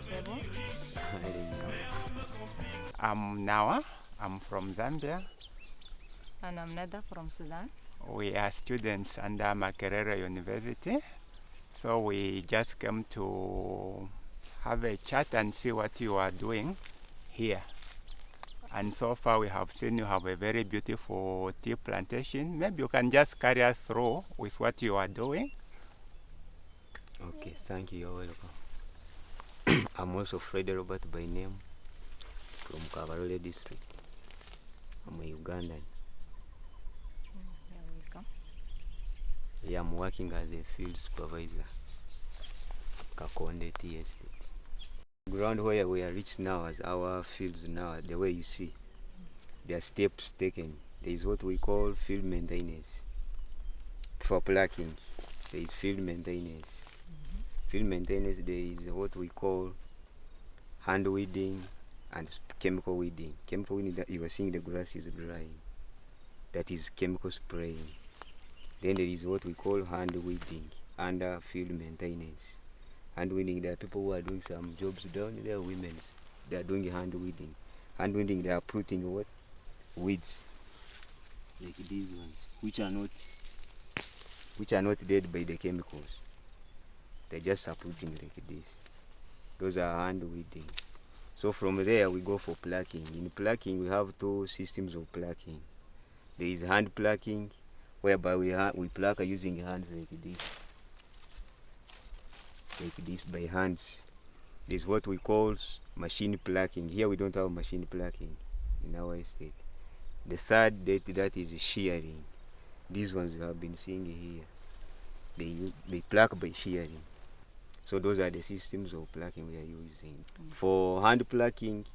Sebo. I'm Nawa. I'm from Zambia. And I'm Nada from Sudan. We are students under Makerere University. So we just came to have a chat and see what you are doing here. And so far we have seen you have a very beautiful tea plantation. Maybe you can just carry us through with what you are doing. Okay, thank you. You're welcome. I'm also Fred Robert by name from Kahara district. I'm a Ugandan. You're welcome. Yeah, I'm working as a field supervisor, Kakonde Tea Estate. Ground where we are reached now as our fields now, the way you see, there are steps taken. There is what we call field maintenance. For plucking, there is field maintenance. Field maintenance, there is what we call hand weeding and chemical weeding. Chemical weeding, that you are seeing the grass is drying. That is chemical spraying. Then there is what we call hand weeding under field maintenance. Hand weeding, there are people who are doing some jobs down there, women. They are doing hand weeding. Hand weeding, they are putting what? Weeds. Like these ones, which are not dead by the chemicals. They're just uprooting like this. Those are hand weeding. So from there we go for plucking. In plucking we have two systems of plucking. There is hand plucking, whereby we pluck using hands like this by hands. This is what we call machine plucking. Here we don't have machine plucking in our estate. The third that is shearing. These ones you have been seeing here. They pluck by shearing. So those are the systems of plucking we are using. For hand plucking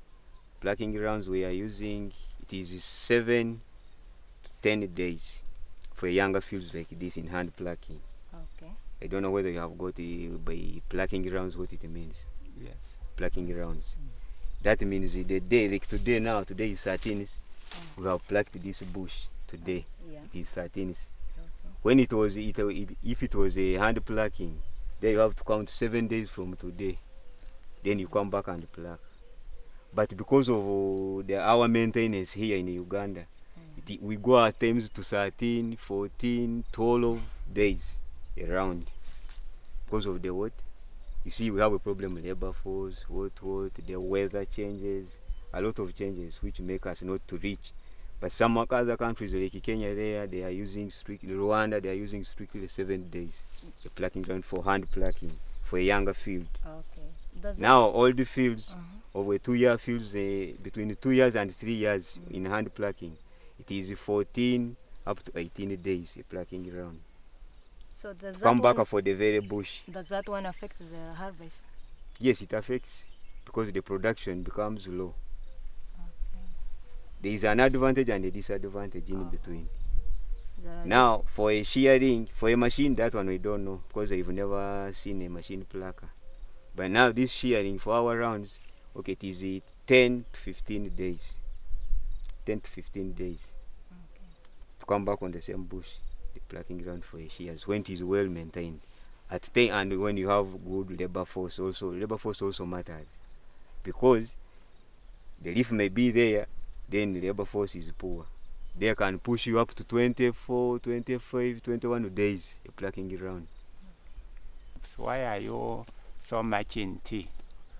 grounds we are using, it is 7 to 10 days for younger fields like this in hand plucking. Okay. I don't know whether you have got by plucking grounds what it means. Yes. Plucking grounds. That means the day, like today is 13th. We have plucked this bush today. Yeah. It is 13th. Okay. When if it was a hand plucking, then you have to count 7 days from today. Then you come back and pluck. But because of our maintenance here in Uganda, we go at times to 13, 14, 12 days around. Because of the what? You see, we have a problem with labor force, the weather changes, a lot of changes which make us not to reach. But some other countries like Kenya they are using Rwanda, they are using strictly 7 days. The plucking ground for hand plucking for a younger field. Okay. Now all the fields over 2-year fields, between 2 years and 3 years in hand plucking, it is 14 up to 18 days a plucking ground. So does Come back for the very bush. Does that one affect the harvest? Yes, it affects because the production becomes low. There is an advantage and a disadvantage in between. Now, for a shearing, for a machine, that one we don't know because I've never seen a machine plucker. But now this shearing for our rounds, okay, it is 10 to 15 days. 10 to 15 days to come back on the same bush, the plucking ground for a shears when it is well maintained. And when you have good labor force also matters because the leaf may be there, then the labor force is poor. They can push you up to 24, 25, 21 days a plucking ground. So why are you so much in tea?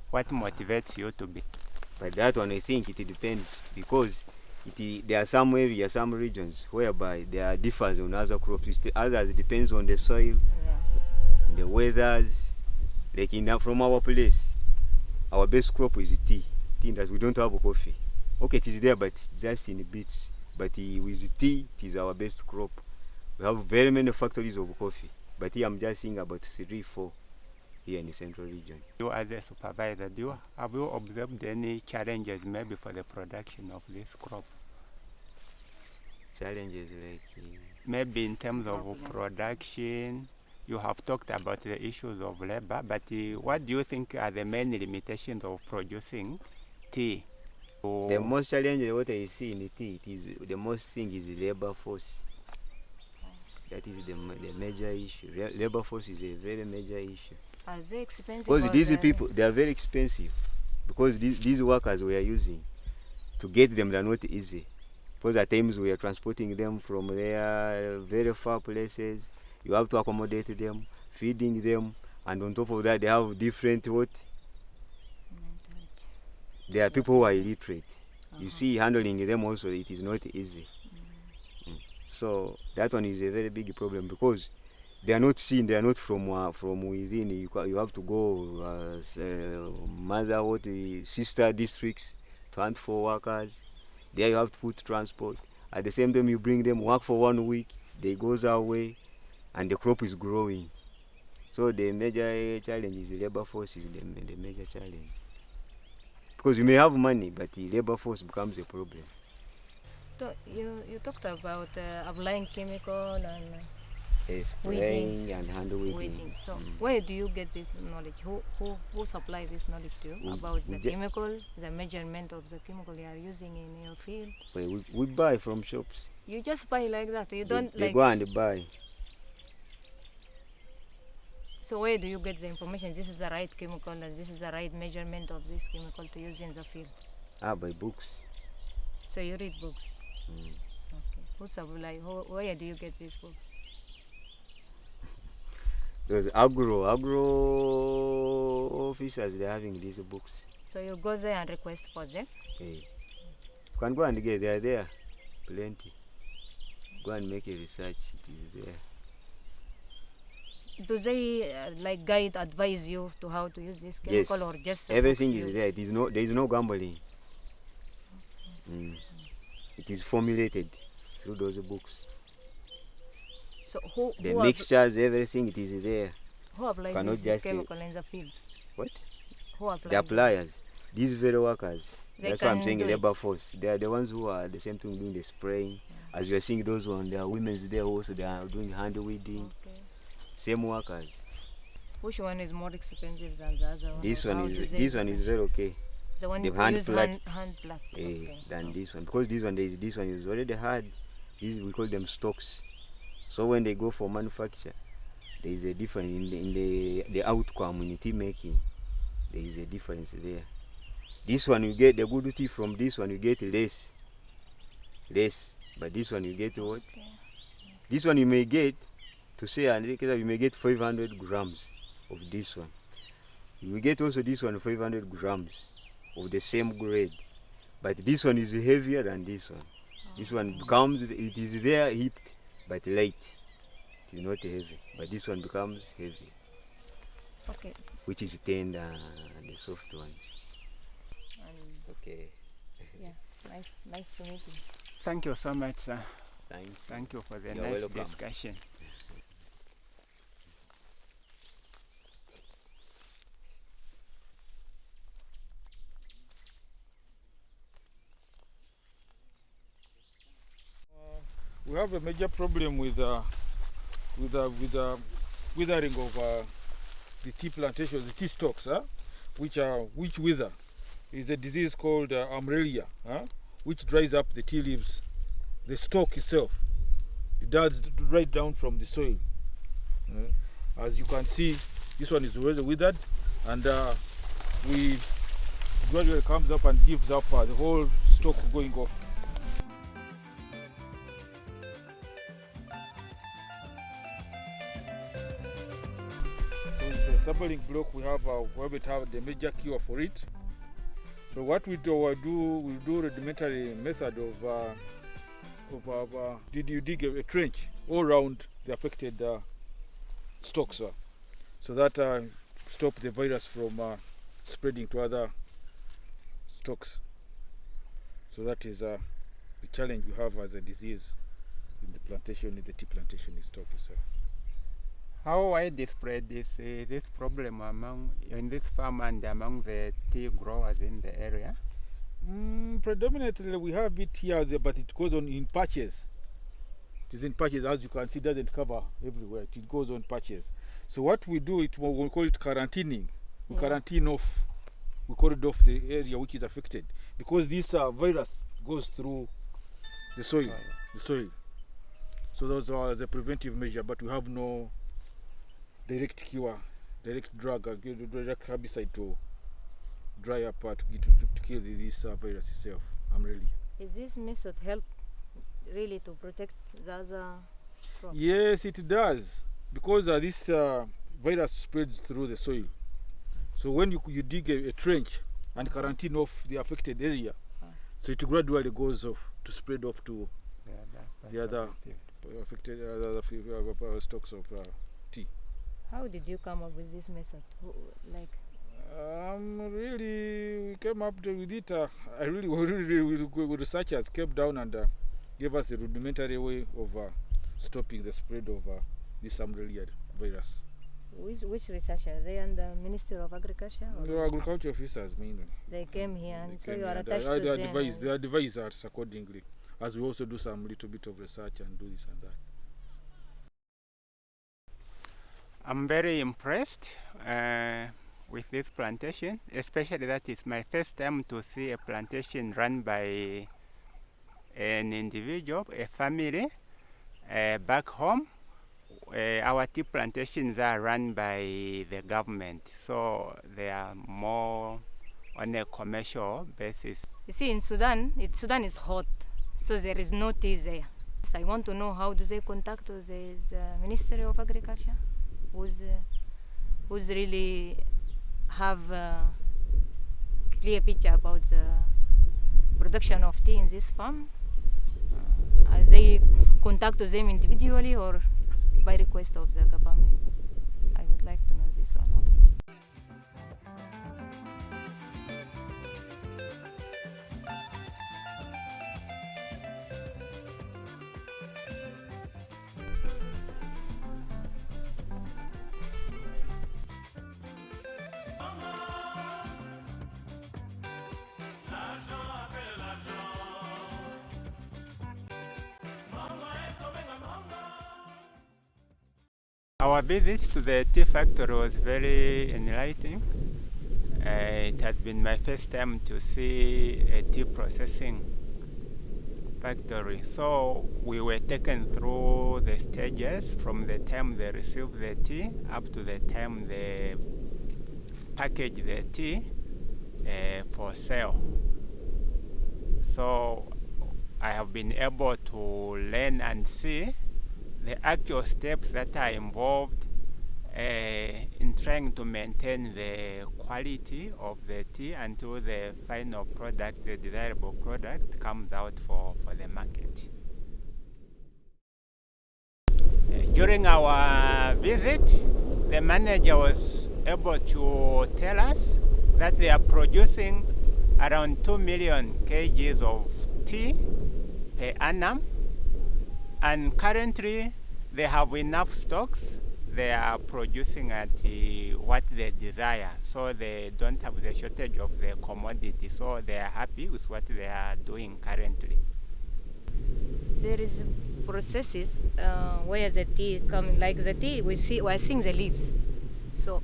What motivates you to be? But that one I think it depends because there are some areas, some regions whereby there are differs on other crops. Others depends on the soil, the weathers. Like from our place, our best crop is tea. That we don't have coffee. Okay, it is there, but just in bits. But with tea, it is our best crop. We have very many factories of coffee, but here I'm just seeing about 3, 4 here in the central region. You as a supervisor, have you observed any challenges maybe for the production of this crop? Challenges like maybe in terms of production. You have talked about the issues of labor, but what do you think are the main limitations of producing tea? The most challenging what I see in the tea, the most thing is the labor force. That is the major issue. Labor force is a very major issue. Are they expensive? Because or these they- people, they are very expensive. Because these workers we are using, to get them, they are not easy. Because at times we are transporting them from their very far places. You have to accommodate them, feeding them, and on top of that, they have different what? Mentality. They are people who are illiterate. You Uh-huh. see, handling them also, it is not easy. So that one is a very big problem because they are not seen, they are not from within. You have to go sister districts to hunt for workers. There you have to put transport. At the same time, you bring them, work for 1 week, they goes away, and the crop is growing. So the major challenge is the labor force is the major challenge. Because you may have money, but the labor force becomes a problem. So you talked about applying chemical and Spraying and hand weeding. weeding. So where do you get this knowledge? Who supplies this knowledge to you about the chemical, the measurement of the chemical you are using in your field? We buy from shops. You just buy like that. You don't They like. go and buy. So where do you get the information? This is the right chemical and this is the right measurement of this chemical to use in the field. By books. So you read books. Okay. Who supply? Where do you get these books? Those agro officers, they're having these books. So you go there and request for them. You can go and get, they are there, plenty. Go and make a research, it is there. Do they advise you to how to use this chemical, Yes, or just everything books is there. There is no gambling. It is formulated through those books. So who The mixtures, everything, it is there. who applies cannot this just, chemical in the field? What? Who applies? The appliers, these very workers. They That's why I'm can saying do it. labor force. They are the ones who are at the same time doing the spraying. As you are seeing those ones, there are women there also. They are doing hand weeding. Okay. Same workers. Which one is more expensive than the other one? This Or one how do is they this one is very okay. the one the you hand use plucked. hand plucked. Okay. Than this one, because this one is already hard. We call them stocks. So when they go for manufacture, there is a difference in the outcome in tea making. There is a difference there. This one you get the good tea from this one, you get less. But this one you get what? Okay. This one you may get, to say, and you may get 500 grams of this one. You will get also this one 500 grams of the same grade. But this one is heavier than this one. This one becomes, it is there heaped, but light. It is not heavy. But this one becomes heavy, Okay. which is tender and the soft ones. And Okay. yeah, nice to meet you. Thank you so much, sir. Thanks. Thank you for the You're nice welcome. discussion. We have a major problem with withering of the tea plantations, the tea stalks, which wither. Is a disease called Makerere, which dries up the tea leaves, the stalk itself. It does right down from the soil. As you can see, this one is already withered, and we gradually comes up and gives up the whole stalk going off. So it's a stumbling block. We have the major cure for it. So what we do rudimentary method of did you dig a trench all around the affected stalks, so that stop the virus from spreading to other stalks. So that is the challenge we have as a disease in the plantation, in the tea plantation stock itself. How widespread is this problem in this farm and among the tea growers in the area? Predominantly we have it here, but it goes on in patches. It is in patches, as you can see, it doesn't cover everywhere. It goes on patches. So what we do, we call it quarantining. We quarantine off, we call it off the area which is affected, because this virus goes through the soil. So those are the preventive measure, but we have no direct cure direct drug, direct herbicide to dry up to kill this virus itself. Is this method help really to protect the other crop? Yes, it does, because this virus spreads through the soil. So when you dig a trench and quarantine off the affected area, so it gradually goes off to spread off to the other affected stocks of tea. How did you come up with this method? Really, we came up with it. Researchers came down and gave us a rudimentary way of stopping the spread of this Makerere virus. Which researchers? They and the Ministry of Agriculture? The agriculture officers mainly. They came here, and so you are and attached to them. They advise us accordingly, as we also do some little bit of research and do this and that. I'm very impressed with this plantation, especially that it's my first time to see a plantation run by an individual, a family. Back home, our tea plantations are run by the government, so they are more on a commercial basis. You see, in Sudan, Sudan is hot, so there is no tea there. So I want to know, how do they contact the Ministry of Agriculture, who's really have a clear picture about the production of tea in this farm? They contact them individually or by request of the government? I would like to know this one also. Our visit to the tea factory was very enlightening. It has been my first time to see a tea processing factory. So we were taken through the stages from the time they receive the tea up to the time they package the tea for sale. So I have been able to learn and see the actual steps that are involved in trying to maintain the quality of the tea until the final product, the desirable product, comes out for the market. During our visit, the manager was able to tell us that they are producing around 2 million kgs of tea per annum. And currently, they have enough stocks. They are producing at what they desire, so they don't have the shortage of the commodity. So they are happy with what they are doing currently. There is processes where the tea coming, like the tea we're seeing the leaves. So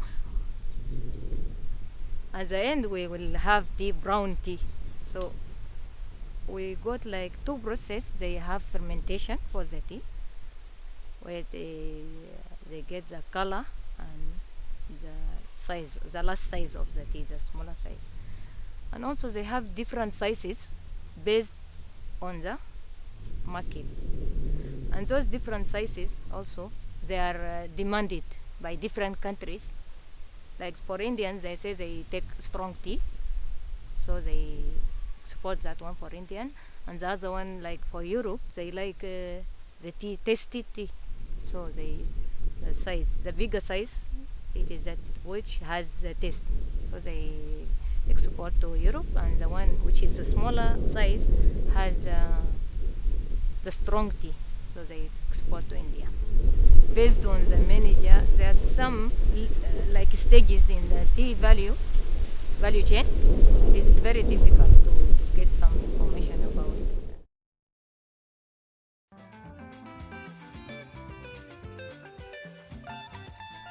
at the end we will have tea, brown tea. So we got like two processes. They have fermentation for the tea, where they get the color and the size, the last size of the tea, the smaller size. And also they have different sizes based on the market. And those different sizes also, they are demanded by different countries. Like for Indians, they say they take strong tea, so they support that one for Indian. And the other one, like for Europe, they like the tea, tasty tea. So the size, the bigger size, it is that which has the taste. So they export to Europe, and the one which is a smaller size has the strong tea. So they export to India. Based on the manager, there are some like stages in the tea value chain. It's very difficult to get some information about it.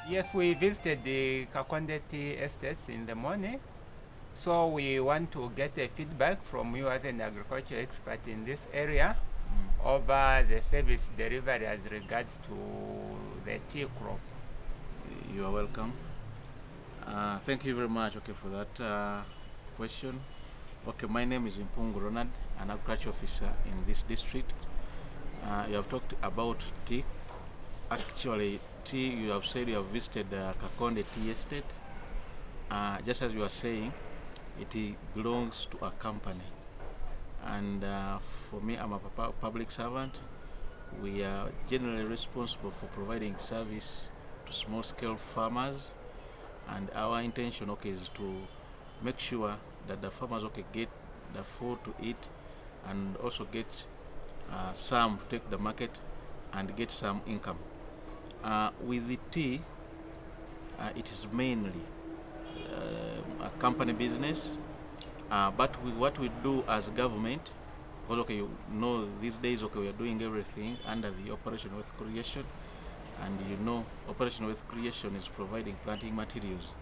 Yes, we visited the Kakonde tea estates in the morning. So we want to get a feedback from you as an agriculture expert in this area over the service delivery as regards to the tea crop. You are welcome. Thank you very much, okay, for that question. Okay, my name is Impungu Ronald, an agriculture officer in this district. You have talked about tea. Actually, tea, you have said you have visited Kakonde Tea Estate. Just as you are saying, it belongs to a company. And for me, I'm a public servant. We are generally responsible for providing service to small-scale farmers, and our intention, okay, is to make sure that the farmers, okay, get the food to eat, and also get some to take the market and get some income. With the tea, it is mainly a company business, but what we do as government, because okay, you know, these days, okay, we are doing everything under the Operation Wealth Creation, and you know, Operation Wealth Creation is providing planting materials.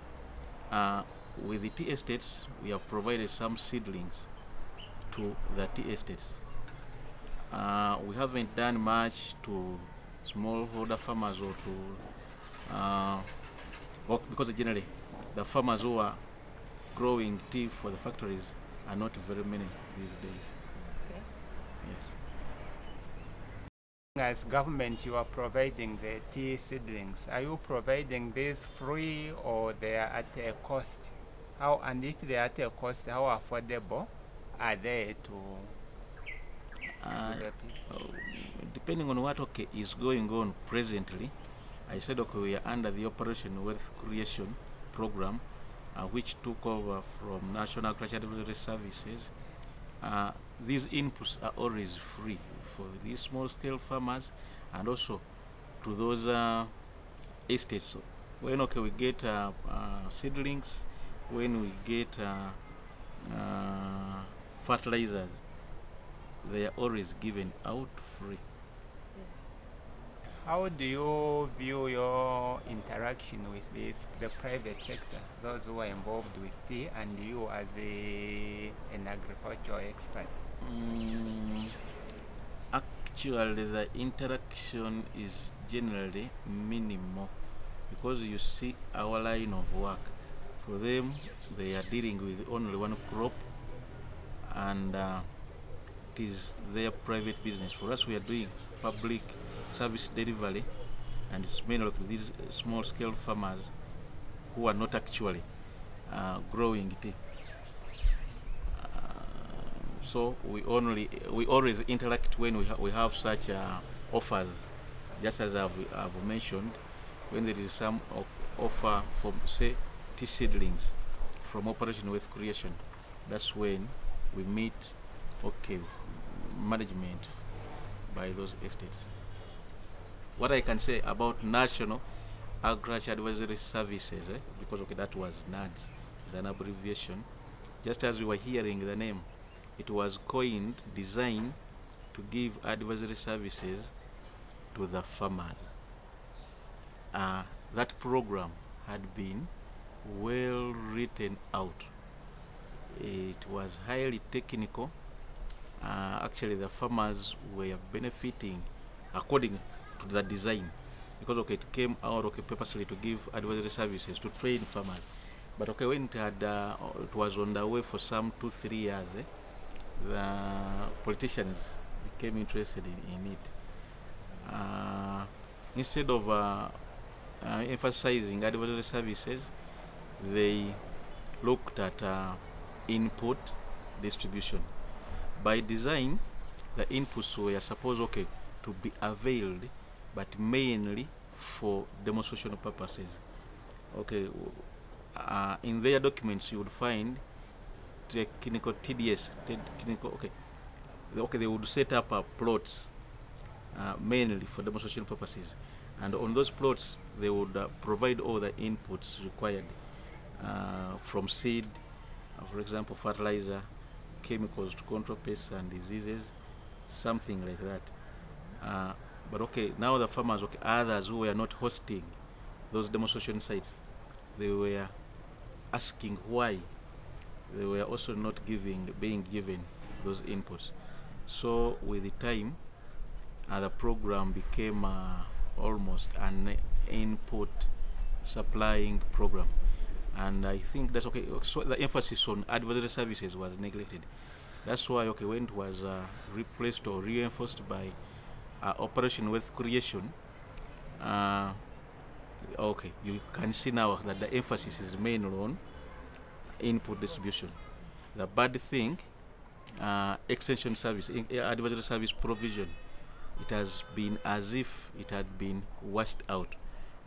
With the tea estates, we have provided some seedlings to the tea estates. We haven't done much to smallholder farmers or to because generally the farmers who are growing tea for the factories are not very many these days. Okay. Yes. As government, you are providing the tea seedlings. Are you providing these free or they are at a cost? How, and if they are at a cost, how affordable are they to the people? Depending on what okay is going on presently, I said okay, we are under the Operation Wealth Creation Programme, which took over from National Agricultural Delivery Services. These inputs are always free for these small-scale farmers and also to those estates. So when okay we get seedlings, when we get fertilizers, they are always given out free. How do you view your interaction with the private sector, those who are involved with tea, and you as an agricultural expert? Actually, the interaction is generally minimal because you see our line of work. For them, they are dealing with only one crop, and it is their private business. For us, we are doing public service delivery, and it's mainly like these small-scale farmers who are not actually growing tea. So we always interact when we have such offers, just as I've mentioned, when there is some offer from say tea seedlings from Operation Wealth Creation. That's when we meet okay management by those estates. What I can say about National Agriculture Advisory Services, because okay, that was NADS, is an abbreviation. Just as we were hearing the name, it was coined, designed to give advisory services to the farmers. That program had been well written out. It was highly technical. Actually, the farmers were benefiting according to the design, because okay, it came out okay purposely to give advisory services to train farmers. But okay, when it was on the way for some 2-3 years, the politicians became interested in it. Instead of emphasizing advisory services, they looked at input distribution. By design, the inputs were supposed okay to be availed, but mainly for demonstrational purposes. Okay, in their documents you would find technical TDS, technical okay. Okay, they would set up plots mainly for demonstration purposes, and on those plots they would provide all the inputs required from seed, for example, fertilizer, chemicals to control pests and diseases, something like that. But okay, now the farmers, okay, others who were not hosting those demonstration sites, they were asking why they were also not being given those inputs. So with the time, the program became almost an input supplying program. and I think that's okay. So the emphasis on advisory services was neglected. That's why when it was replaced or reinforced by operation wealth creation, you can see now that the emphasis is mainly on input distribution. The bad thing, extension service, advisory service provision, it has been as if it had been washed out.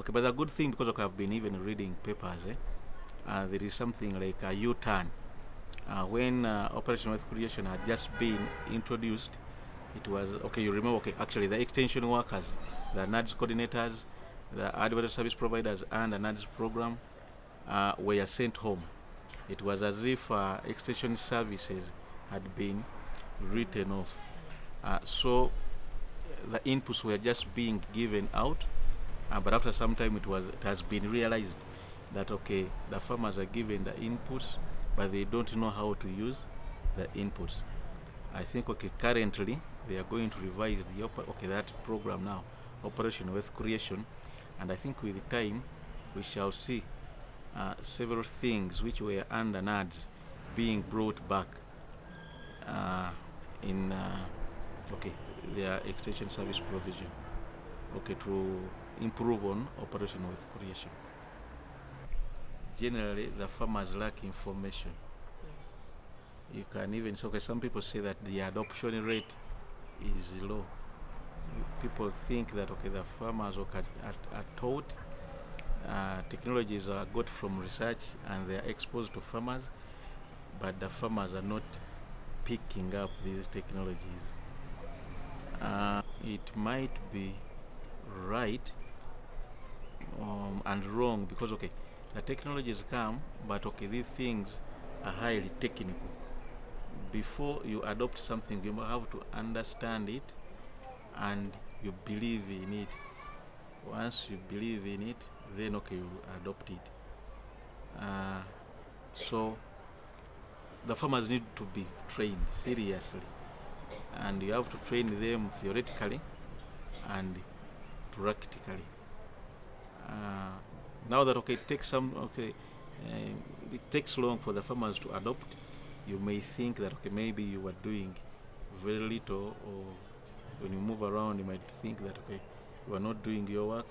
Okay, but the good thing, because I've been even reading papers, there is something like a U-turn. When Operation Wealth Creation had just been introduced, it was, you remember, actually the extension workers, the NADS coordinators, the advisory service providers and the NADS program were sent home. It was as if extension services had been written off. So the inputs were just being given out, but after some time it has been realized that the farmers are given the inputs, but they don't know how to use the inputs. I think currently they are going to revise that program now, Operation Wealth Creation, and I think with time we shall see several things which were under NADS being brought back in their extension service provision, to improve on Operation Wealth Creation. Generally, the farmers lack information. You can even say, some people say that the adoption rate is low. People think that the farmers are taught technologies are got from research and they are exposed to farmers, but the farmers are not picking up these technologies. It might be right and wrong, because the technologies come, but these things are highly technical. Before you adopt something, you have to understand it and you believe in it. Once you believe in it, then you adopt it. So the farmers need to be trained seriously, and you have to train them theoretically and practically. Now that it takes it takes long for the farmers to adopt, you may think that maybe you are doing very little, or when you move around you might think that you are not doing your work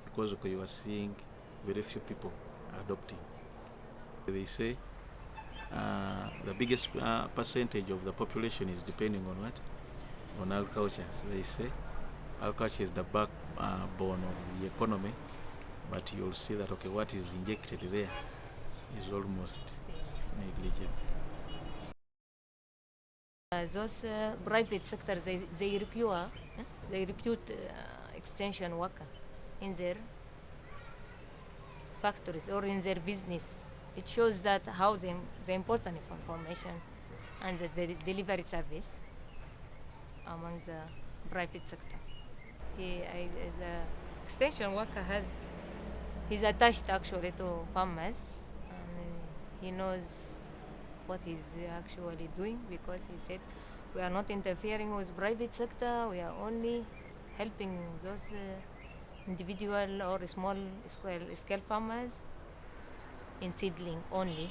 because you are seeing very few people adopting. They say the biggest percentage of the population is depending on what? On agriculture. They say agriculture is the backbone of the economy, but you'll see that what is injected there is almost negligible. Those private sectors, they recruit extension worker in their factories or in their business. It shows that how the importance of information and the delivery service among the private sector. The extension worker he's attached actually to farmers, and he knows what he's actually doing, because he said we are not interfering with private sector, we are only helping those individual or small scale farmers in seedling only.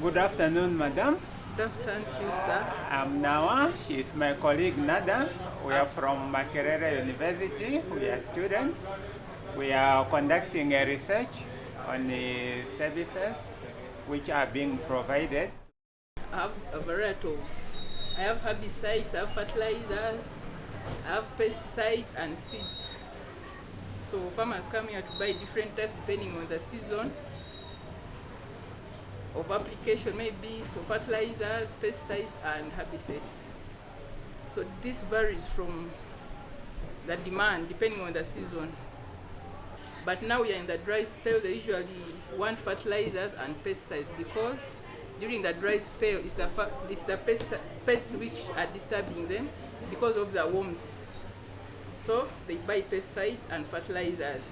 Good afternoon, madam. Good afternoon to you, sir. I'm Nawa. She is my colleague, Nada. We are from Makerere University. We are students. We are conducting a research on the services which are being provided. I have a variety I have herbicides, I have fertilizers, I have pesticides and seeds. So farmers come here to buy different types depending on the season of application, maybe for fertilizers, pesticides and herbicides. So this varies from the demand depending on the season. But now we are in the dry spell, they usually want fertilizers and pesticides because during the dry spell, it's the pests which are disturbing them because of the warmth. So they buy pesticides and fertilizers,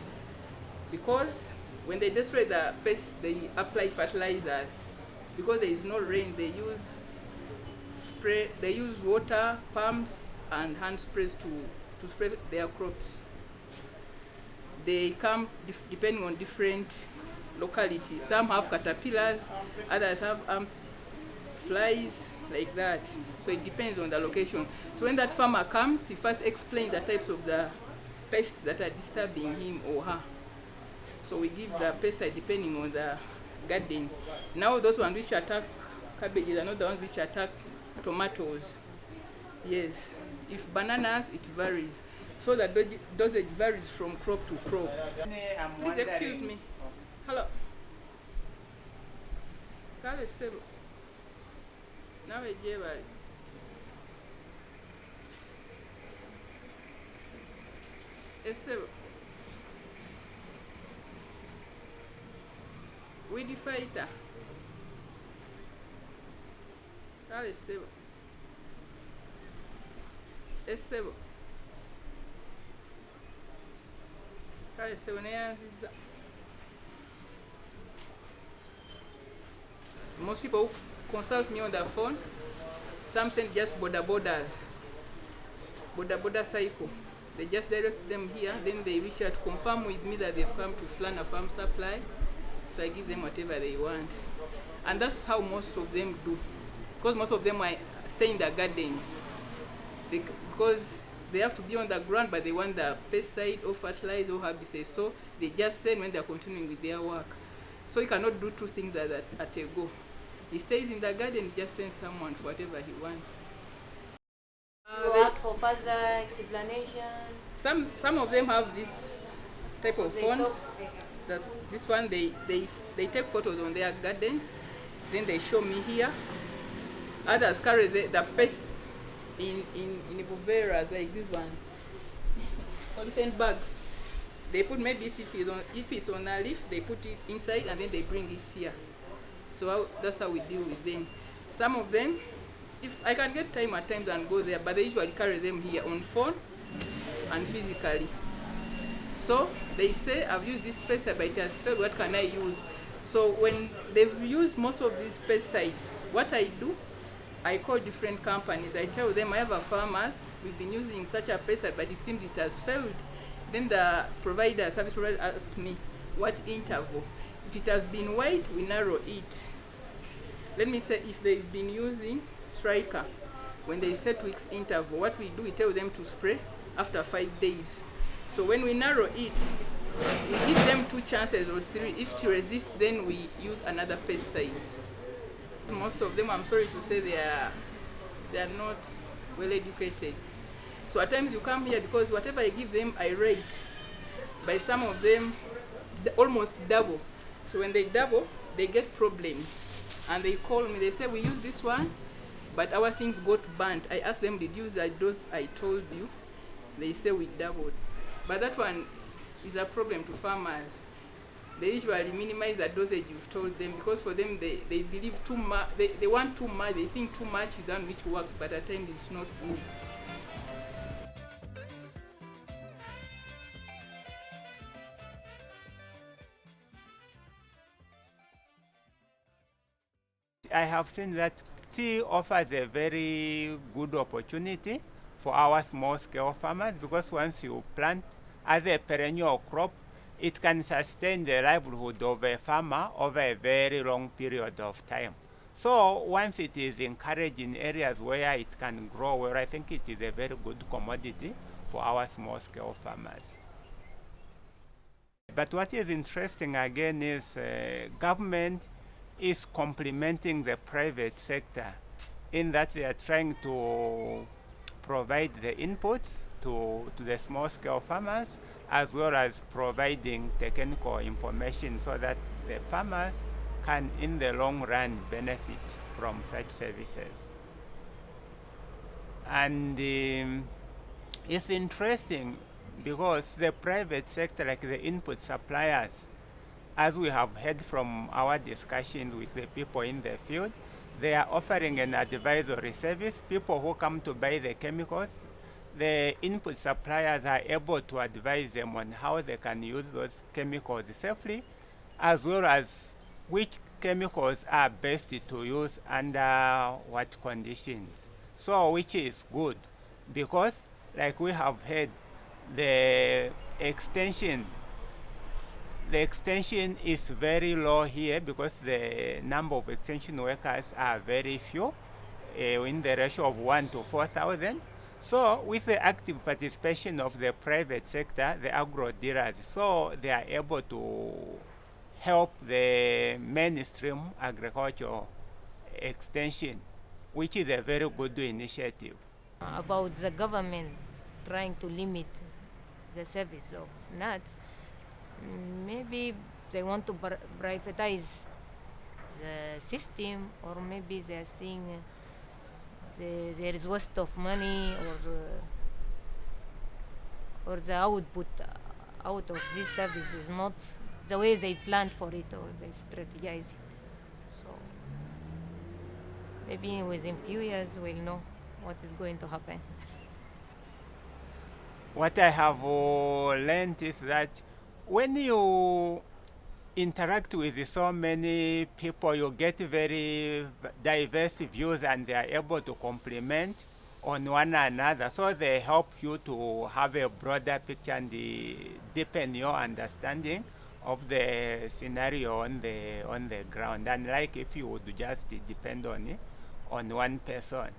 because when they destroy the pests, they apply fertilizers. Because there is no rain, they use water, pumps, and hand sprays to spray their crops. They come depending on different localities. Some have caterpillars, others have flies, like that. So it depends on the location. So when that farmer comes, he first explains the types of the pests that are disturbing him or her. So we give the pesticide depending on the garden. Now those ones which attack cabbages are not the ones which attack tomatoes. Yes. If bananas, it varies. So the dosage varies from crop to crop. Please excuse me. Hello. Kale sebo. Nawe jebali. Esebo. Weed fighter. Kale sebo. Esebo. Kale sebo neyanziza. Most people who consult me on the phone, some send just border cycle. They just direct them here, then they reach out to confirm with me that they've come to Flana Farm Supply. So I give them whatever they want. And that's how most of them do. Because most of them stay in their gardens. Because they have to be on the ground, but they want the pesticide or fertilizer or herbicide. So they just send when they're continuing with their work. So you cannot do two things at a go. He stays in the garden, he just sends someone for whatever he wants. You ask for further explanation? Some of them have this type of phones. This one, they take photos on their gardens, then they show me here. Others carry the pests in boveras like this one, polythene bags. They put maybe if it's on a leaf, they put it inside and then they bring it here. So that's how we deal with them. Some of them, if I can get time at times and go there, but they usually carry them here on phone and physically. So they say, I've used this pesticide, but it has failed, what can I use? So when they've used most of these pesticides, what I do, I call different companies. I tell them, I have a farmers, we've been using such a pesticide, but it seems it has failed. Then the service provider asked me, what interval? If it has been wide, we narrow it. Let me say, if they've been using Striker, when they set weeks interval, what we do, we tell them to spray after 5 days. So when we narrow it, we give them 2 chances or 3. If to resist, then we use another pesticides. Most of them, I'm sorry to say, they are not well educated. So at times you come here because whatever I give them, I rate. By some of them, almost double. So when they double, they get problems. And they call me, they say, we use this one, but our things got burnt. I asked them, did you use that dose I told you? They say we doubled. But that one is a problem to farmers. They usually minimize the dosage you've told them, because for them, they believe too much, they want too much, they think too much is done which works, but at times it's not good. I have seen that tea offers a very good opportunity for our small-scale farmers, because once you plant as a perennial crop, it can sustain the livelihood of a farmer over a very long period of time. So once it is encouraged in areas where it can grow well, I think it is a very good commodity for our small-scale farmers. But what is interesting again is government is complementing the private sector in that they are trying to provide the inputs to the small-scale farmers, as well as providing technical information so that the farmers can, in the long run, benefit from such services. And it's interesting because the private sector, like the input suppliers, as we have heard from our discussions with the people in the field, they are offering an advisory service. People who come to buy the chemicals, the input suppliers are able to advise them on how they can use those chemicals safely, as well as which chemicals are best to use under what conditions. So which is good, because like we have heard, the extension is very low here because the number of extension workers are very few, in the ratio of 1 to 4,000. So with the active participation of the private sector, the agro dealers, so they are able to help the mainstream agriculture extension, which is a very good initiative. About the government trying to limit the service of nuts, maybe they want to privatize the system, or maybe they are seeing there is waste of money, or the output out of this service is not the way they planned for it, or they strategize it. So maybe within few years we'll know what is going to happen. What I have learned is that when you interact with so many people, you get very diverse views, and they are able to complement on one another. So they help you to have a broader picture and deepen your understanding of the scenario on the ground. And like if you would just depend on one person.